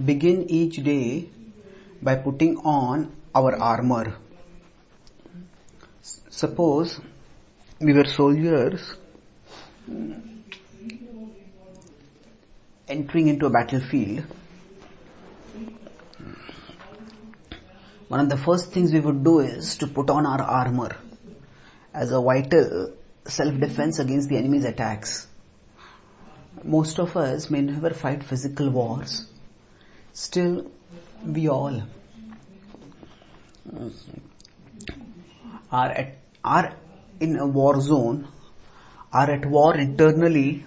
begin each day by putting on our armor. Suppose we were soldiers entering into a battlefield. One of the first things we would do is to put on our armor as a vital self-defense against the enemy's attacks. Most of us may never fight physical wars. Still, we all are in a war zone, are at war internally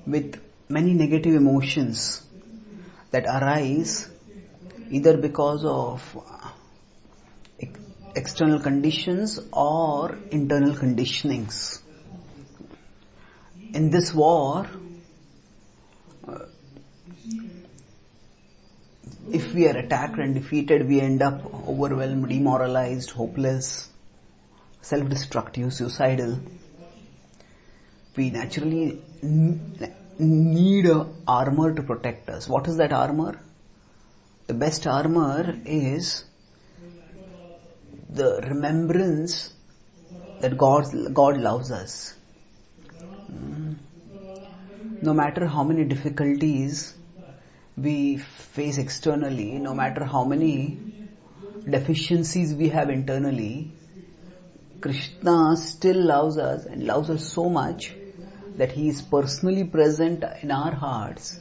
with many negative emotions that arise either because of external conditions or internal conditionings. In this war, if we are attacked and defeated, we end up overwhelmed, demoralized, hopeless, self-destructive, suicidal. We naturally need an armor to protect us. What is that armor? The best armor is the remembrance that God loves us. No matter how many difficulties we face externally, no matter how many deficiencies we have internally, Krishna still loves us and loves us so much that He is personally present in our hearts,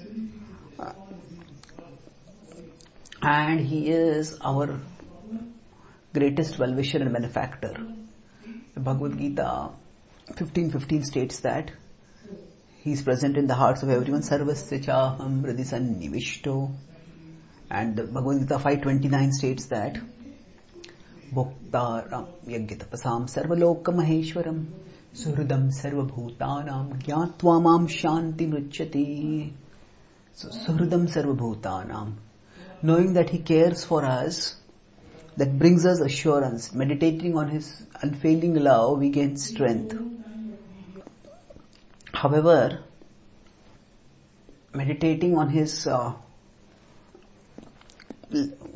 and He is our greatest well-wisher and benefactor. The Bhagavad Gita 15:15 states that He is present in the hearts of everyone. Sarvasya chaham hridhi sannivishto. And the Bhagavad Gita 5:29 states that Bhoktaram yagyatapasam sarvaloka maheshwaram suhridam sarvabhutanam gyatva mam shanti mruchyati. So suhridam sarvabhutanam, knowing that He cares for us, that brings us assurance. Meditating on His unfailing love, we gain strength. However, meditating on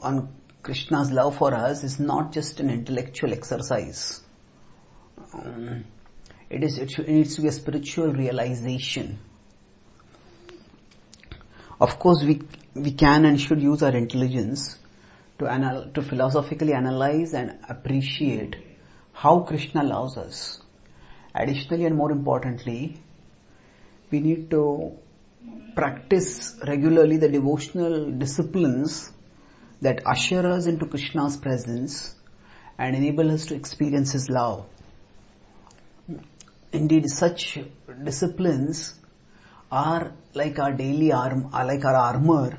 on Krishna's love for us is not just an intellectual exercise. It needs to be a spiritual realization. Of course, we can and should use our intelligence to philosophically analyze and appreciate how Krishna loves us. Additionally, and more importantly, we need to practice regularly the devotional disciplines that usher us into Krishna's presence and enable us to experience His love. Indeed, such disciplines are like our daily armor,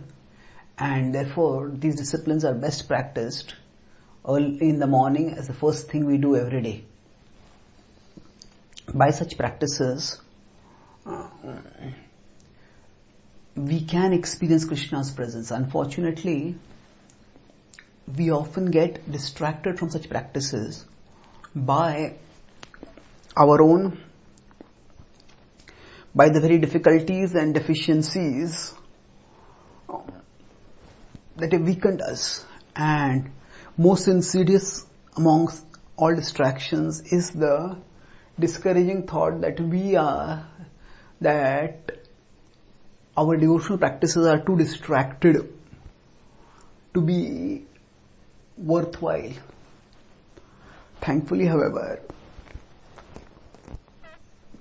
and therefore these disciplines are best practiced early in the morning as the first thing we do every day. By such practices, we can experience Krishna's presence. Unfortunately, we often get distracted from such practices by the very difficulties and deficiencies that have weakened us. And most insidious amongst all distractions is the discouraging thought that our devotional practices are too distracted to be worthwhile. Thankfully, however,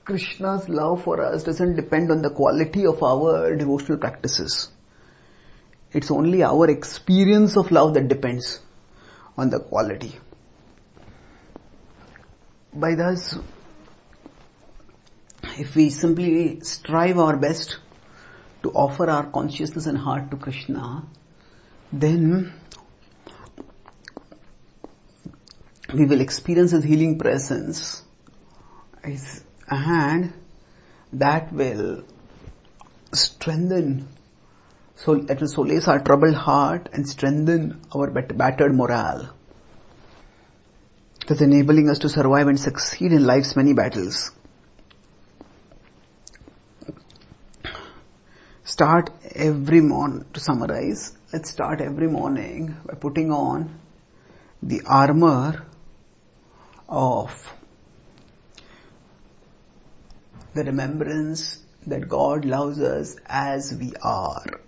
Krishna's love for us doesn't depend on the quality of our devotional practices. It's only our experience of love that depends on the quality. By thus, if we simply strive our best to offer our consciousness and heart to Krishna, then we will experience His healing presence, and that will strengthen, that will solace our troubled heart and strengthen our battered morale, thus enabling us to survive and succeed in life's many battles. start every morning, to summarize, let's start every morning by putting on the armor of the remembrance that God loves us as we are.